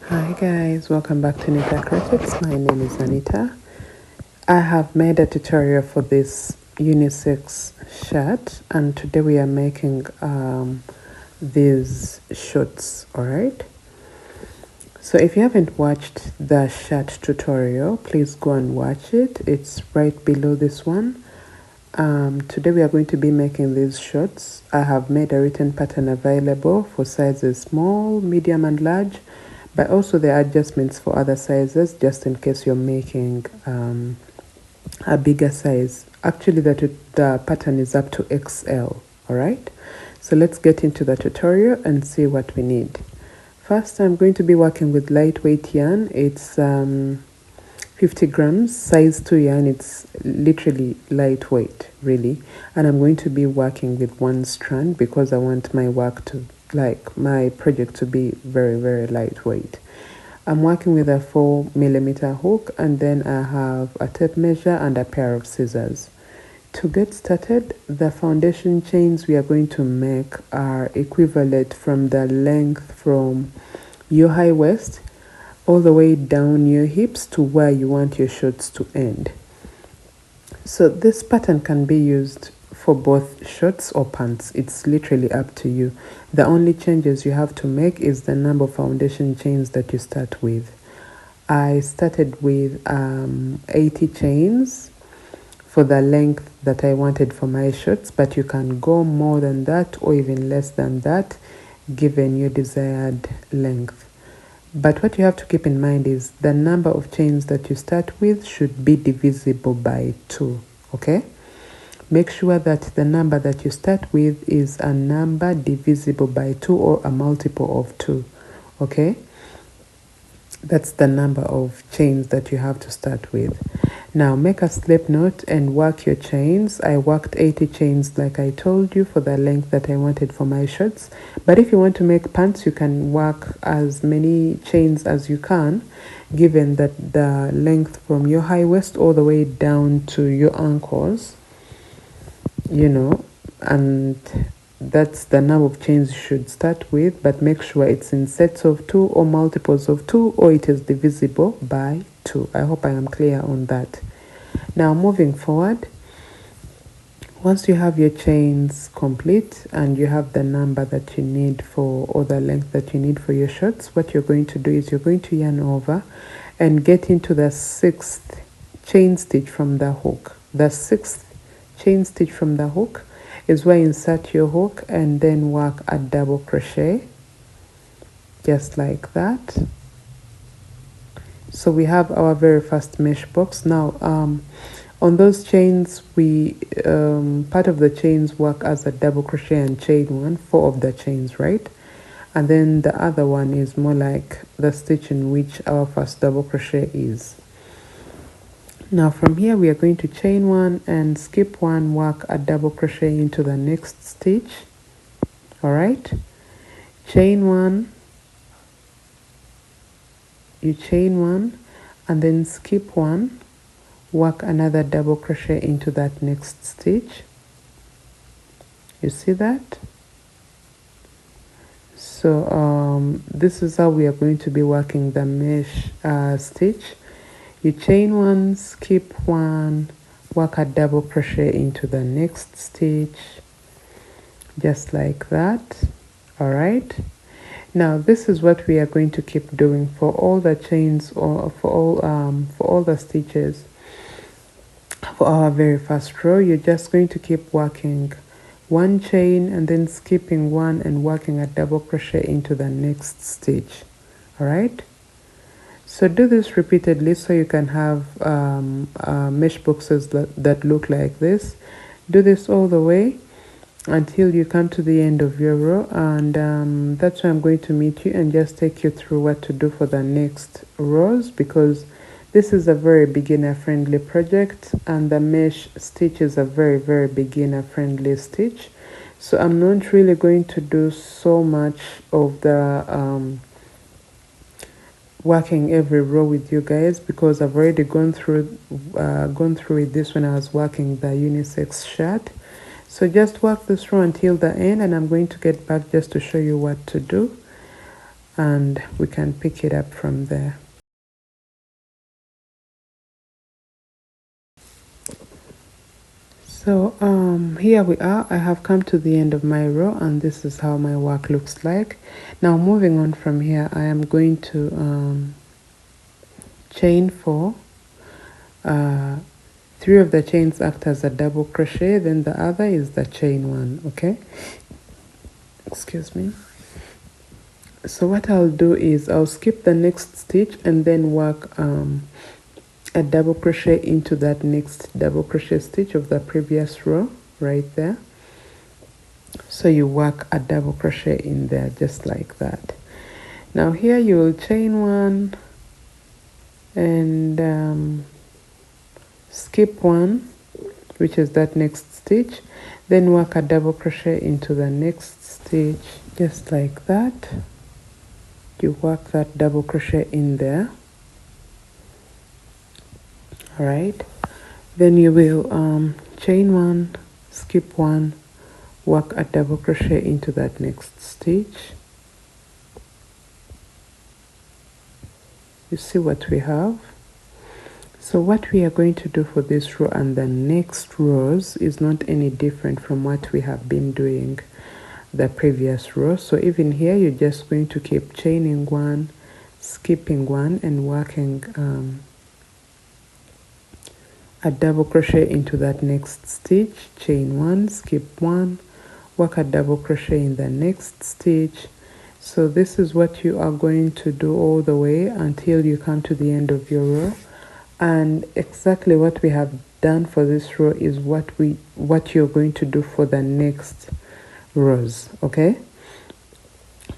Hi guys, welcome back to Decorative. My name is Anita. I have made a tutorial for this unisex shirt, and today we are making these shorts. Alright, so if you haven't watched the shirt tutorial, please go and watch it. It's right below this one. Today we are going to be making these shorts. I have made a written pattern available for sizes small, medium and large, but also there are adjustments for other sizes just in case you're making a bigger size. Actually the pattern is up to XL. Alright, so let's get into the tutorial and see what we need. First, I'm going to be working with lightweight yarn. It's 50 grams, size 2 yarn. It's literally lightweight, really. And I'm going to be working with one strand because I want my work to, my project to be very, very lightweight. I'm working with a 4mm hook, and then I have a tape measure and a pair of scissors. To get started, the foundation chains we are going to make are equivalent from the length from your high waist all the way down your hips to where you want your shorts to end. So this pattern can be used for both shorts or pants. It's literally up to you. The only changes you have to make is the number of foundation chains that you start with. I started with 80 chains for the length that I wanted for my shorts, but you can go more than that or even less than that given your desired length. But what you have to keep in mind is the number of chains that you start with should be divisible by 2, okay? Make sure that the number that you start with is a number divisible by 2 or a multiple of 2, okay? That's the number of chains that you have to start with. Now make a slip knot and work your chains. I worked 80 chains like I told you for the length that I wanted for my shirts. But if you want to make pants, you can work as many chains as you can, given that the length from your high waist all the way down to your ankles, and that's the number of chains you should start with, but make sure it's in sets of 2 or multiples of 2, or it is divisible by 2. I hope I am clear on that. Now moving forward, once you have your chains complete and you have the number that you need for, or the length that you need for your shorts, what you're going to do is you're going to yarn over and get into the 6th chain stitch from the hook. The 6th chain stitch from the hook is where you insert your hook and then work a double crochet just like that. So we have our very first mesh box. Now on those chains, we part of the chains work as a double crochet and chain 1, 4 of the chains, right? And then the other one is more like the stitch in which our first double crochet is. Now from here we are going to chain 1 and skip 1, work a double crochet into the next stitch. All right, chain 1, you chain 1 and then skip 1, work another double crochet into that next stitch. You see that? So this is how we are going to be working the mesh stitch. You chain 1, skip 1, work a double crochet into the next stitch just like that. All right, now this is what we are going to keep doing for all the chains, or for all the stitches. For our very first row, you're just going to keep working one chain and then skipping 1 and working a double crochet into the next stitch. All right, so do this repeatedly so you can have mesh boxes that look like this. Do this all the way until you come to the end of your row, and that's where I'm going to meet you and just take you through what to do for the next rows, because this is a very beginner friendly project and the mesh stitch is a very, very beginner friendly stitch. So I'm not really going to do so much of the working every row with you guys, because I've already gone through with this when I was working the unisex shirt. So just work this row until the end, and I'm going to get back just to show you what to do. and we can pick it up from there. So here we are. I have come to the end of my row, and this is how my work looks like. Now moving on from here, I am going to chain 4. 3 of the chains act as a double crochet, then the other is the chain 1. Okay, excuse me. So what I'll do is I'll skip the next stitch and then work a double crochet into that next double crochet stitch of the previous row right there. So you work a double crochet in there just like that. Now here you will chain 1 and skip 1, which is that next stitch, then work a double crochet into the next stitch just like that. You work that double crochet in there. All right, then you will chain 1, skip 1, work a double crochet into that next stitch. You see what we have? So what we are going to do for this row and the next rows is not any different from what we have been doing the previous row. So even here you're just going to keep chaining 1, skipping 1, and working a double crochet into that next stitch, chain 1, skip 1, work a double crochet in the next stitch. So this is what you are going to do all the way until you come to the end of your row. And exactly what we have done for this row is what you're going to do for the next rows. Okay,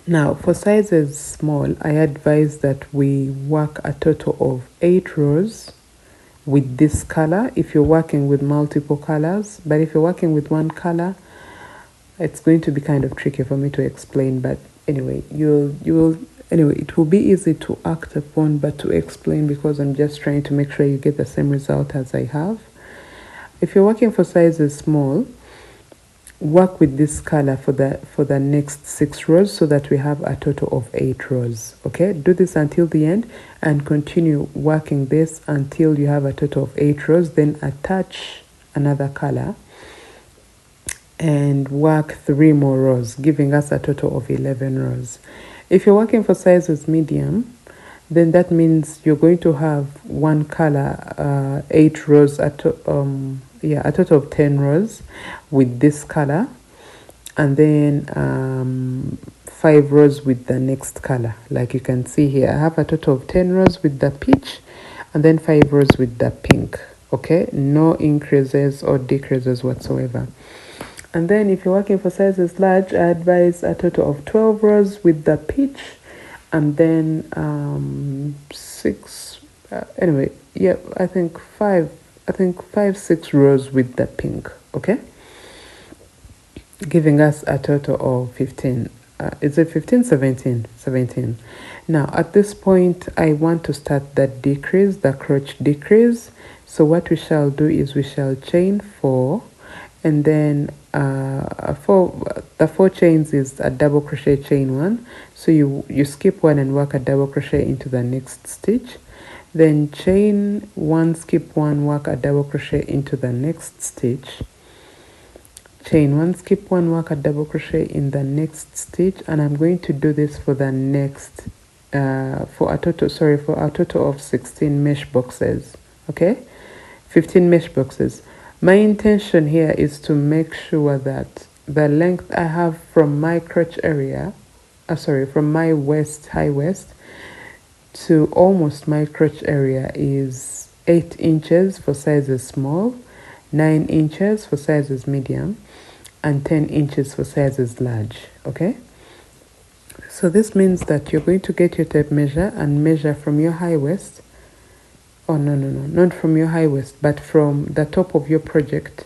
now for sizes small, I advise that we work a total of 8 rows with this color if you're working with multiple colors. But if you're working with one color, it's going to be kind of tricky for me to explain. But anyway, it will be easy to act upon, but to explain, because I'm just trying to make sure you get the same result as I have. If you're working for sizes small, work with this color for the next 6 rows so that we have a total of 8 rows. Okay, do this until the end and continue working this until you have a total of 8 rows. Then attach another color and work 3 more rows, giving us a total of 11 rows. If you're working for sizes medium, then that means you're going to have one color, 8 rows, a total of 10 rows with this color, and then 5 rows with the next color. Like you can see here, I have a total of 10 rows with the peach and then 5 rows with the pink. Okay, no increases or decreases whatsoever. And then if you're working for sizes large, I advise a total of 12 rows with the peach and then 6, anyway, yeah, I think 5, 6 rows with the pink. Okay, giving us a total of 15. Is it 15? 17. Now at this point I want to start that decrease, the crotch decrease. So what we shall do is we shall chain 4, and then the 4 chains is a double crochet, chain 1. So you skip 1 and work a double crochet into the next stitch, then chain 1, skip 1, work a double crochet into the next stitch, chain 1, skip 1, work a double crochet in the next stitch. And I'm going to do this for the next for a total of 16 mesh boxes. Okay, 15 mesh boxes. My intention here is to make sure that the length I have from my crotch area, from my high waist to almost my crotch area is 8 inches for sizes small, 9 inches for sizes medium, and 10 inches for sizes large. Okay, so this means that you're going to get your tape measure and measure from your high waist. Oh, no, not from your high waist, but from the top of your project,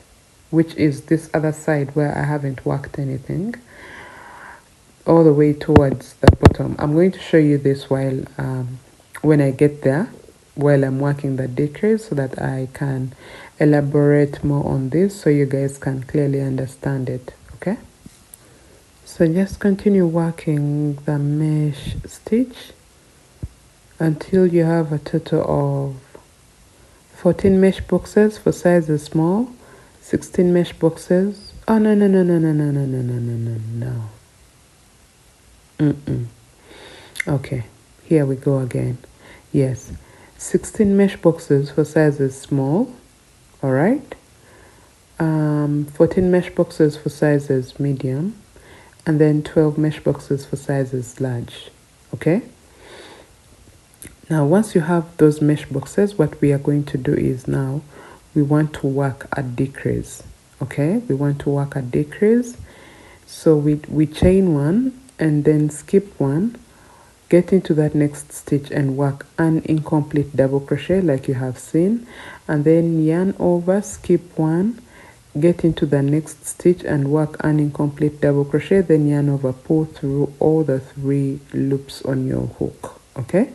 which is this other side where I haven't worked anything, all the way towards the bottom. I'm going to show you this while when I get there, while I'm working the decrease, so that I can elaborate more on this so you guys can clearly understand it. Okay, So just continue working the mesh stitch until you have a total of 14 mesh boxes for sizes small, 16 mesh boxes. Oh, no, no, no, no, no, no, no, no, no, no, no, no. Okay, here we go again. Yes, 16 mesh boxes for sizes small, all right? 14 mesh boxes for sizes medium, and then 12 mesh boxes for sizes large, okay? Now, once you have those mesh boxes, what we are going to do is now we want to work a decrease, okay? We want to work a decrease. So we chain one and then skip one, get into that next stitch and work an incomplete double crochet like you have seen, and then yarn over, skip one, get into the next stitch and work an incomplete double crochet, then yarn over, pull through all the 3 loops on your hook, okay?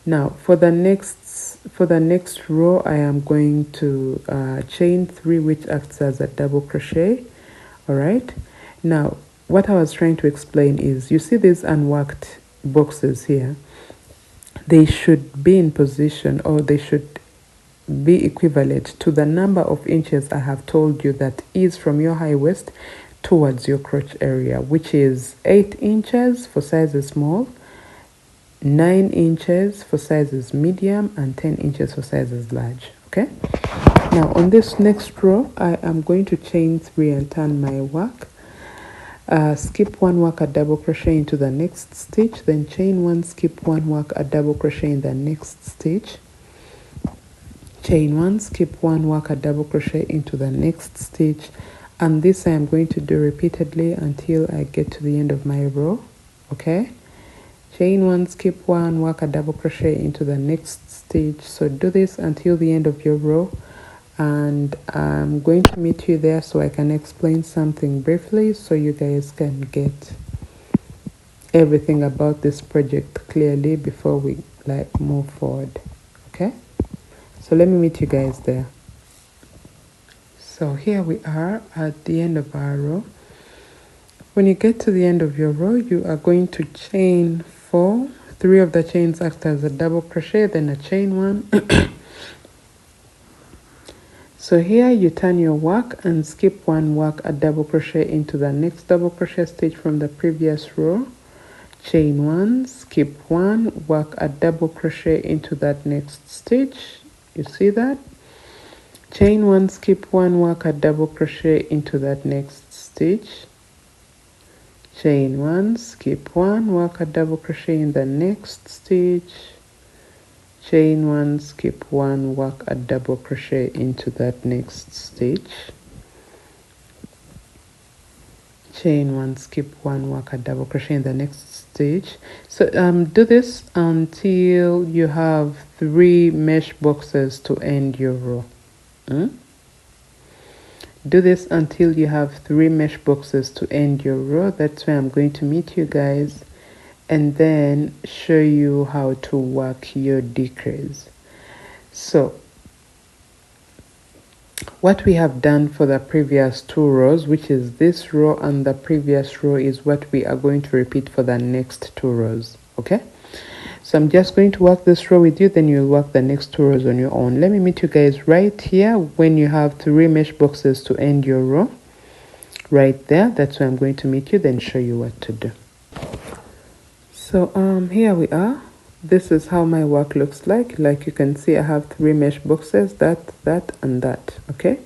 Now for the next row I am going to chain 3, which acts as a double crochet. All right, now what I was trying to explain is, you see these unworked boxes here, they should be in position, or they should be equivalent to the number of inches I have told you that is from your high waist towards your crotch area, which is 8 inches for sizes small, 9 inches for sizes medium, and 10 inches for sizes large, okay? Now on this next row I am going to chain 3 and turn my work, skip 1, work a double crochet into the next stitch, then chain 1, skip 1, work a double crochet in the next stitch, chain 1, skip 1, work a double crochet into the next stitch, and this I am going to do repeatedly until I get to the end of my row, okay? Chain 1, skip 1, work a double crochet into the next stitch. So do this until the end of your row, and I'm going to meet you there so I can explain something briefly so you guys can get everything about this project clearly before we move forward, okay? So let me meet you guys there. So here we are at the end of our row. When you get to the end of your row, you are going to chain 4. 3 of the chains act as a double crochet, then a chain 1. So here you turn your work and skip 1, work a double crochet into the next double crochet stitch from the previous row, chain 1, skip 1, work a double crochet into that next stitch. You see that? Chain 1, skip 1, work a double crochet into that next stitch, chain 1, skip 1, work a double crochet in the next stitch, chain 1, skip 1, work a double crochet into that next stitch, chain 1, skip 1, work a double crochet in the next stitch. So do this until you have 3 mesh boxes to end your row. Do this until you have 3 mesh boxes to end your row. That's where I'm going to meet you guys and then show you how to work your decrease. So what we have done for the previous 2 rows, which is this row and the previous row, is what we are going to repeat for the next 2 rows, okay? So I'm just going to work this row with you, then you'll work the next 2 rows on your own. Let me meet you guys right here when you have 3 mesh boxes to end your row. Right there, that's where I'm going to meet you, then show you what to do. So here we are. This is how my work looks like. Like you can see, I have 3 mesh boxes, that, and that, okay?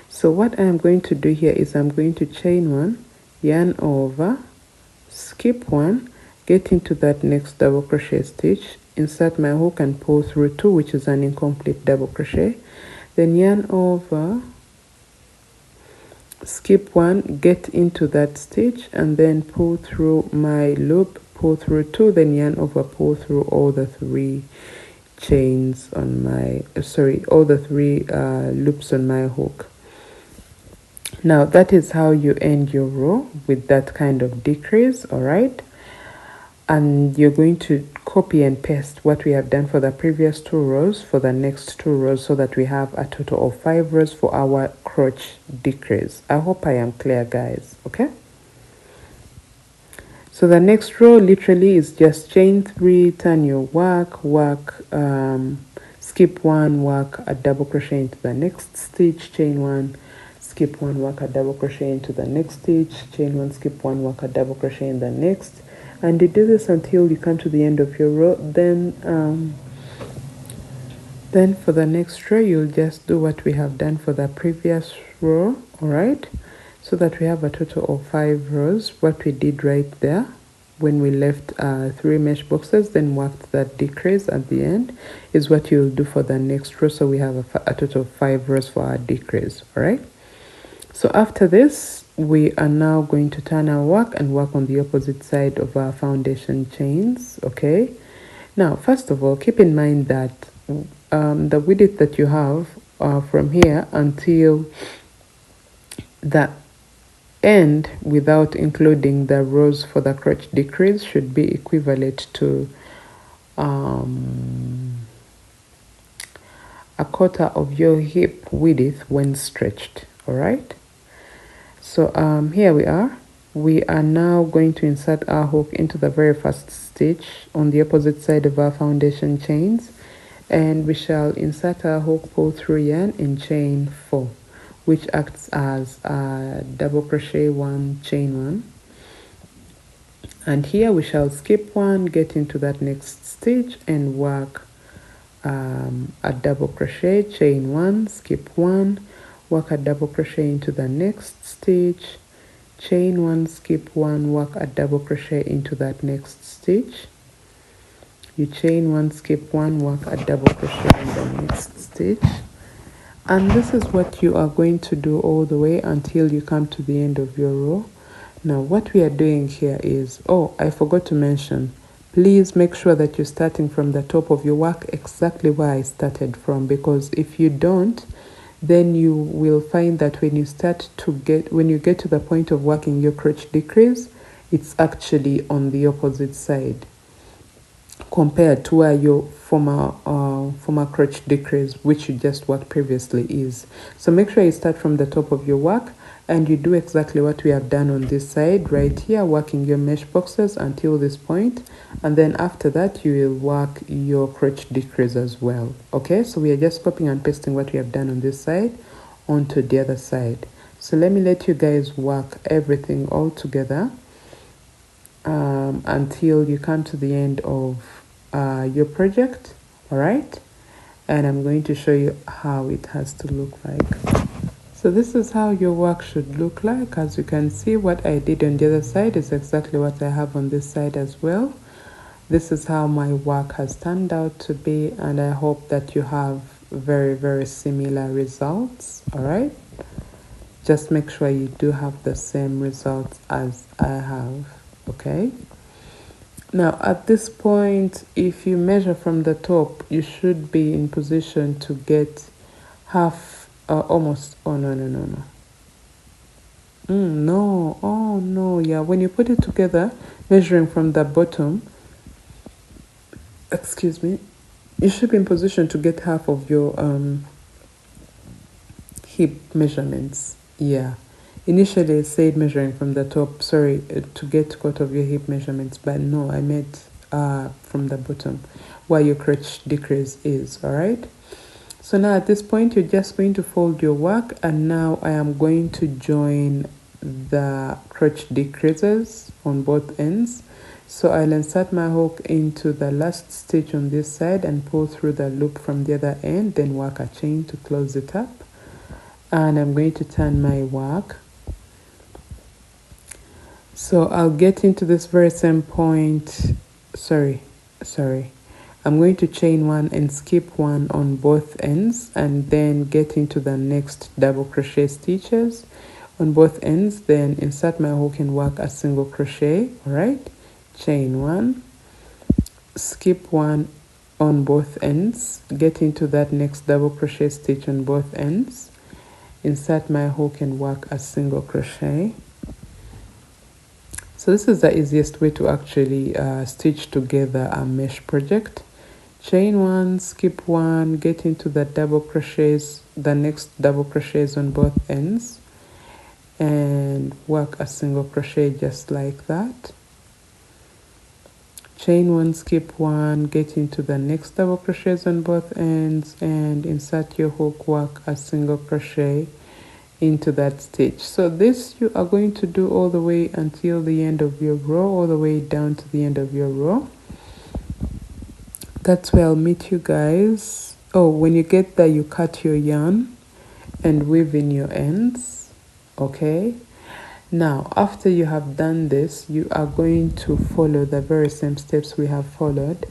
So what I am going to do here is I'm going to chain 1, yarn over, skip 1, get into that next double crochet stitch, insert my hook and pull through 2, which is an incomplete double crochet, then yarn over, skip 1, get into that stitch, and then pull through my loop, pull through 2, then yarn over, pull through all the 3 chains on my all the 3 loops on my hook. Now that is how you end your row with that kind of decrease, all right? And you're going to copy and paste what we have done for the previous 2 rows for the next 2 rows so that we have a total of 5 rows for our crotch decrease. I hope I am clear, guys, okay? So the next row literally is just chain 3, turn your work, skip 1, work a double crochet into the next stitch, chain 1, skip 1, work a double crochet into the next stitch, chain 1, skip 1, work a double crochet in the next, and you do this until you come to the end of your row. Then for the next row you'll just do what we have done for the previous row, all right, so that we have a total of 5 rows. What we did right there when we left 3 mesh boxes, then worked that decrease at the end, is what you'll do for the next row. So we have a total of 5 rows for our decrease, all right. So after this, we are now going to turn our work and work on the opposite side of our foundation chains, okay. Now first of all, keep in mind that the width that you have from here until the end, without including the rows for the crotch decrease, should be equivalent to a quarter of your hip width when stretched, all right. So here we are now going to insert our hook into the very first stitch on the opposite side of our foundation chains, and we shall insert our hook, pull through yarn in chain 4, which acts as a double crochet 1, chain 1, and here we shall skip 1, get into that next stitch and work a double crochet, chain 1, skip 1, work a double crochet into the next stitch, chain 1, skip 1, work a double crochet into that next stitch, you chain 1, skip 1, work a double crochet in the next stitch, and this is what you are going to do all the way until you come to the end of your row. Now what we are doing here is, oh, I forgot to mention, please make sure that you're starting from the top of your work exactly where I started from, because if you don't, then you will find that when you get to the point of working your crotch decrease, it's actually on the opposite side compared to where your former crotch decrease, which you just worked previously, is. So make sure you start from the top of your work and you do exactly what we have done on this side right here, working your mesh boxes until this point, and then after that you will work your crotch decrease as well. Okay, so we are just copying and pasting what we have done on this side onto the other side. So let me let you guys work everything all together until you come to the end of your project, all right, and I'm going to show you how it has to look like. So this is how your work should look like. As you can see, what I did on the other side is exactly what I have on this side as well. This is how my work has turned out to be, and I hope that you have very, very similar results, all right. Just make sure you do have the same results as I have, okay. Now at this point, if you measure from the top, you should be in position to get half, almost, oh no, no, oh no, yeah, when you put it together, measuring from the bottom, excuse me, you should be in position to get half of your hip measurements. Yeah, initially I said measuring from the top, sorry, to get quarter of your hip measurements, but no, I meant from the bottom where your crotch decrease is, all right. So now at this point you're just going to fold your work, and now I am going to join the crotch decreases on both ends. So I'll insert my hook into the last stitch on this side and pull through the loop from the other end, then work a chain to close it up, and I'm going to turn my work. So I'll get into this very same point, sorry, I'm going to chain 1 and skip 1 on both ends, and then get into the next double crochet stitches on both ends, then insert my hook and work a single crochet, all right, chain 1, skip 1 on both ends, get into that next double crochet stitch on both ends, insert my hook and work a single crochet. So this is the easiest way to actually stitch together a mesh project. Chain 1, skip 1, get into the double crochets, the next double crochets on both ends, and work a single crochet just like that. chain one, skip one, get into the next double crochets on both ends and insert your hook, work a single crochet into that stitch. So this you are going to do all the way until the end of your row, all the way down to the end of your row. That's where I'll meet you guys. Oh, when you get there, you cut your yarn and weave in your ends. Okay, now after you have done this, you are going to follow the very same steps we have followed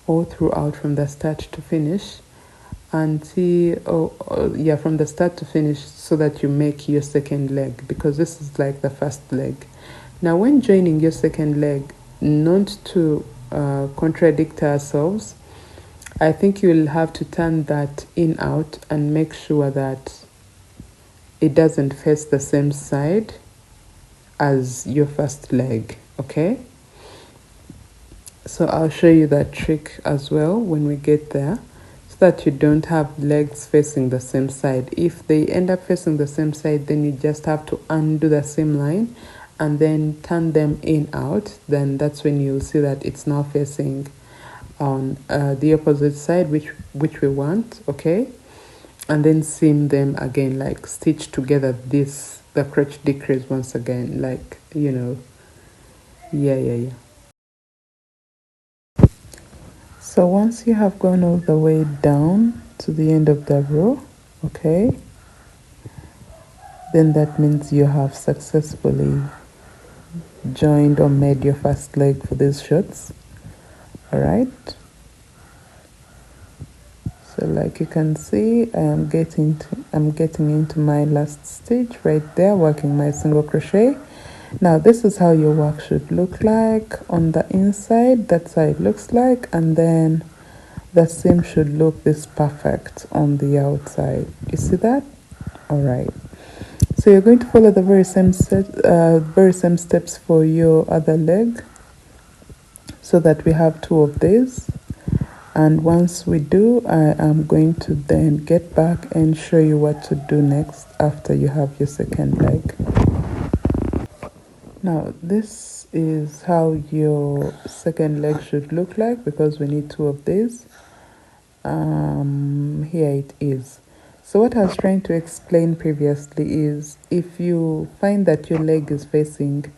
all throughout from the start to finish until from the start to finish, so that you make your second leg, because this is like the first leg. Now when joining your second leg, not to contradict ourselves, I think you'll have to turn that in out and make sure that it doesn't face the same side as your first leg. Okay, so I'll show you that trick as well when we get there, so that you don't have legs facing the same side. If they end up facing the same side, then you just have to undo the same line and then turn them in out. Then that's when you'll see that it's now facing on the opposite side, which we want. Okay, and then seam them again, like stitch together the crotch decrease once again, like, you know. Yeah. So once you have gone all the way down to the end of the row, okay, then that means you have successfully joined or made your first leg for these shorts. All right, so like you can see, I'm getting into my last stitch right there, working my single crochet. Now this is how your work should look like on the inside. That's how it looks like, and then the seam should look this perfect on the outside. You see that? All right, so you're going to follow the very same steps for your other leg, so that we have two of these. And once we do, I am going to then get back and show you what to do next after you have your second leg. Now this is how your second leg should look like, because we need two of these. Here it is. So what I was trying to explain previously is, if you find that your leg is facing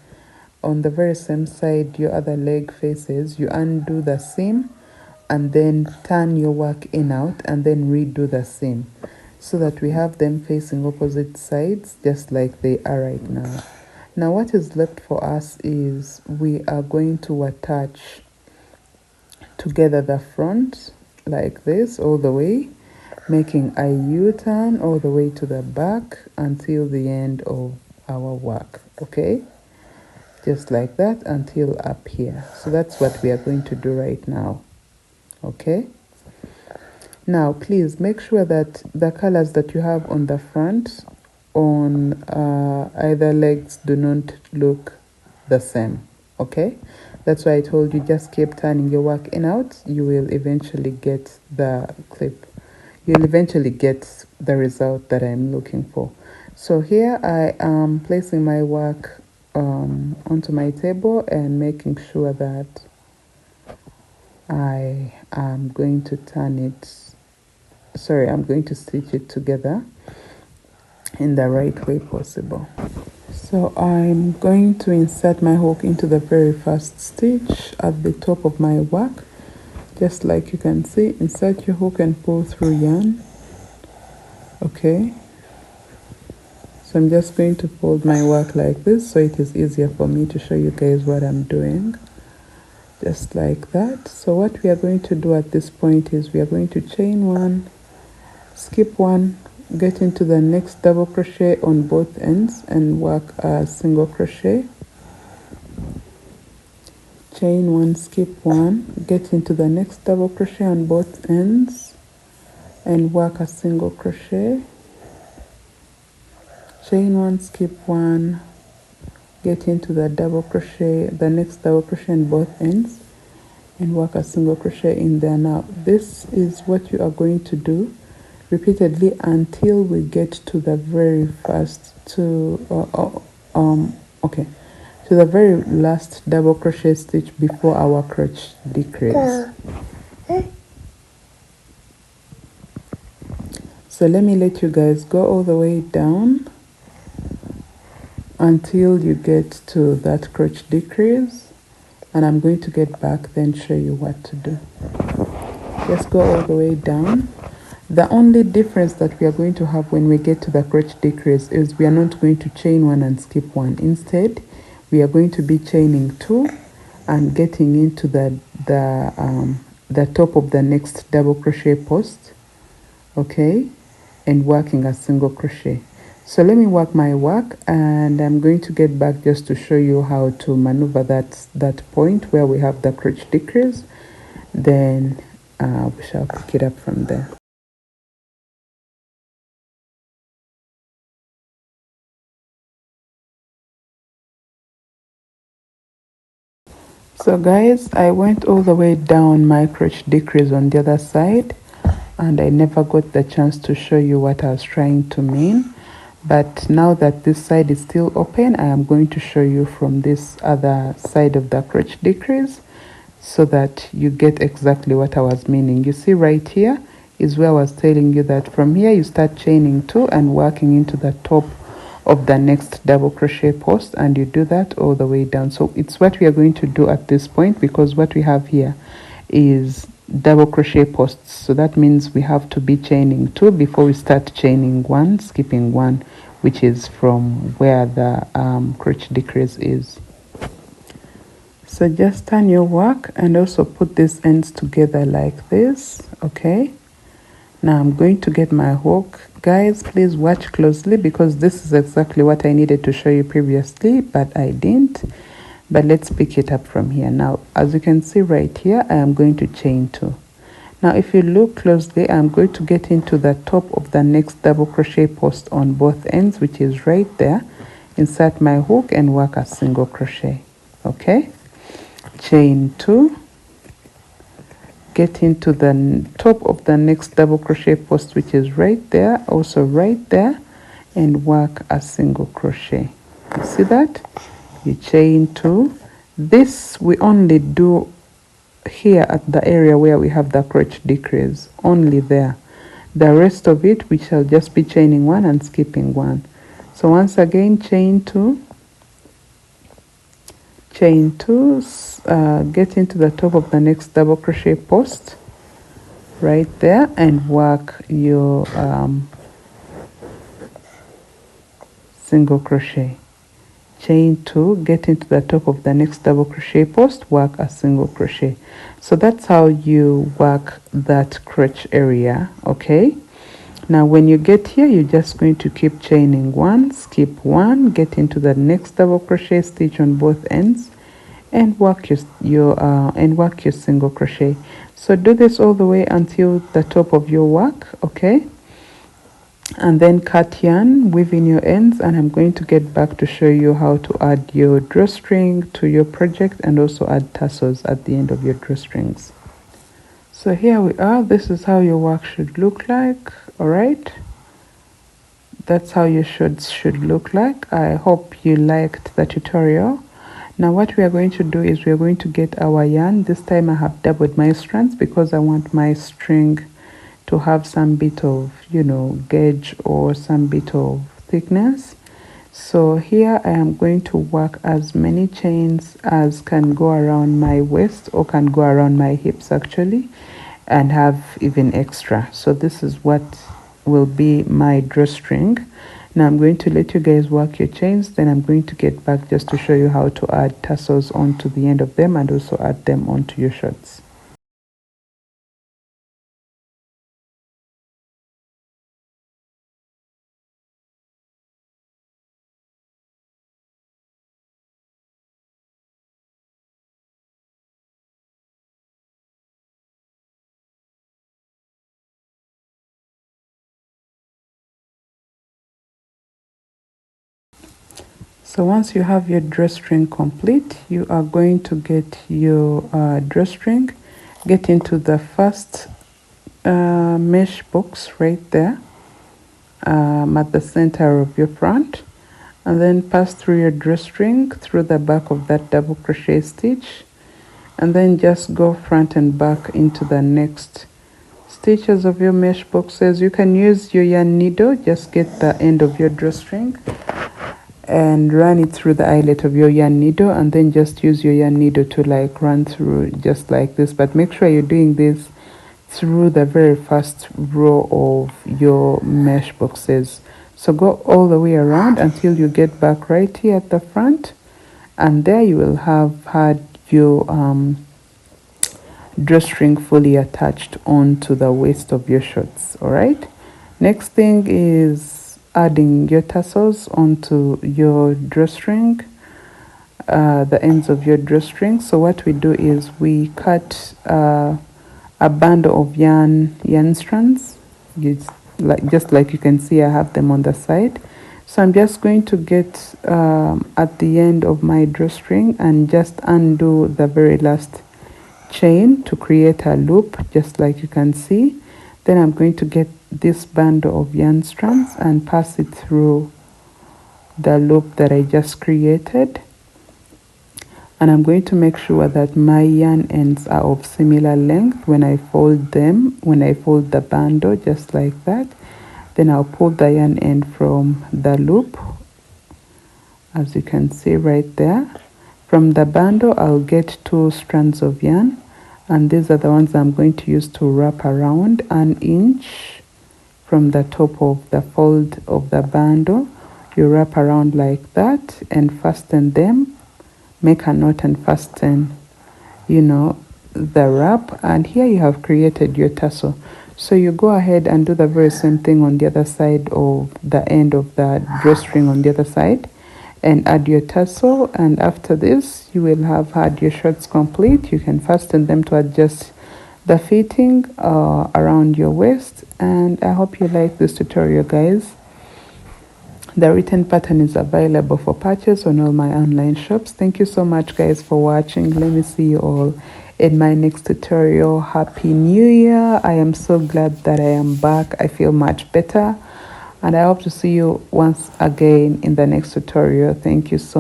on the very same side your other leg faces, you undo the seam and then turn your work in out and then redo the seam, so that we have them facing opposite sides just like they are right now. Now what is left for us is we are going to attach together the front like this all the way, making a U-turn all the way to the back until the end of our work. Okay, just like that until up here. So that's what we are going to do right now. Okay, now please make sure that the colors that you have on the front on either legs do not look the same. Okay, that's why I told you, just keep turning your work in out. You will eventually get the clip, you'll eventually get the result that I'm looking for. So here I am placing my work onto my table and making sure that I am going to I'm going to stitch it together in the right way possible. So I'm going to insert my hook into the very first stitch at the top of my work. Just like you can see, insert your hook and pull through yarn. Okay, so I'm just going to fold my work like this, so it is easier for me to show you guys what I'm doing. Just like that. So what we are going to do at this point is we are going to chain one, skip one, get into the next double crochet on both ends and work a single crochet. Chain one, skip one, get into the next double crochet on both ends and work a single crochet. Chain one, skip one, get into the next double crochet on both ends and work a single crochet in there. Now this is what you are going to do repeatedly until we get to the very first to the very last double crochet stitch before our crotch decrease. So let me let you guys go all the way down until you get to that crotch decrease, and I'm going to get back then show you what to do. Just go all the way down. The only difference that we are going to have when we get to the crotch decrease is we are not going to chain one and skip one. Instead, we are going to be chaining two and getting into the top of the next double crochet post, okay, and working a single crochet. So let me work my work, and I'm going to get back just to show you how to maneuver that point where we have the crotch decrease. Then we shall pick it up from there. So guys, I went all the way down my crotch decrease on the other side, and I never got the chance to show you what I was trying to mean. But now that this side is still open, I am going to show you from this other side of the crotch decrease so that you get exactly what I was meaning. You see right here is where I was telling you that from here you start chaining two and working into the top of the next double crochet post, and you do that all the way down. So it's what we are going to do at this point, because what we have here is double crochet posts, so that means we have to be chaining two before we start chaining one, skipping one, which is from where the crotch decrease is. So just turn your work and also put these ends together like this, okay? Now I'm going to get my hook. Guys, please watch closely, because this is exactly what I needed to show you previously, but I didn't. But let's pick it up from here. Now, as you can see right here, I am going to chain two. Now, if you look closely, I'm going to get into the top of the next double crochet post on both ends, which is right there. Insert my hook and work a single crochet, okay? Chain two, get into the top of the next double crochet post, which is right there, also right there, and work a single crochet. You see that? You chain two. This we only do here at the area where we have the crotch decrease, only there. The rest of it we shall just be chaining one and skipping one. So once again, chain two, chain two, get into the top of the next double crochet post right there and work your single crochet. Chain two, get into the top of the next double crochet post, work a single crochet. So that's how you work that crotch area, okay? Now when you get here, you're just going to keep chaining one, skip one, get into the next double crochet stitch on both ends, and work your single crochet. So do this all the way until the top of your work, okay? And then cut yarn, weave in your ends, and I'm going to get back to show you how to add your drawstring to your project and also add tassels at the end of your drawstrings. So here we are. This is how your work should look like. All right, that's how your shirts should look like. I hope you liked the tutorial. Now what we are going to do is we are going to get our yarn. This time I have doubled my strands because I want my string to have some bit of, you know, gauge or some bit of thickness. So here I am going to work as many chains as can go around my waist or can go around my hips actually, and have even extra. So this is what will be my drawstring. Now I'm going to let you guys work your chains, then I'm going to get back just to show you how to add tassels onto the end of them and also add them onto your shirts. So once you have your drawstring complete, you are going to get your drawstring, get into the first mesh box right there at the center of your front, and then pass through your drawstring through the back of that double crochet stitch, and then just go front and back into the next stitches of your mesh boxes. You can use your yarn needle, just get the end of your drawstring and run it through the eyelet of your yarn needle, and then just use your yarn needle to like run through just like this, but make sure you're doing this through the very first row of your mesh boxes. So go all the way around until you get back right here at the front, and there you will have had your drawstring fully attached onto the waist of your shorts. All right, next thing is adding your tassels onto your drawstring, the ends of your drawstring. So what we do is we cut a bundle of yarn strands. Just like you can see, I have them on the side. So I'm just going to get at the end of my drawstring and just undo the very last chain to create a loop, just like you can see. Then I'm going to get this bundle of yarn strands and pass it through the loop that I just created, and I'm going to make sure that my yarn ends are of similar length when I fold them, when I fold the bundle, just like that. Then I'll pull the yarn end from the loop, as you can see right there. From the bundle, I'll get 2 strands of yarn, and these are the ones I'm going to use to wrap around 1 inch from the top of the fold of the bundle. You wrap around like that and fasten them, make a knot and fasten, you know, the wrap, and here you have created your tassel. So you go ahead and do the very same thing on the other side of the end of the drawstring on the other side, and add your tassel, and after this you will have had your shorts complete. You can fasten them to adjust the fitting around your waist. And I hope you like this tutorial, guys. The written pattern is available for purchase on all my online shops. Thank you so much, guys, for watching. Let me see you all in my next tutorial. Happy New Year. I am so glad that I am back. I feel much better, and I hope to see you once again in the next tutorial. Thank you so much.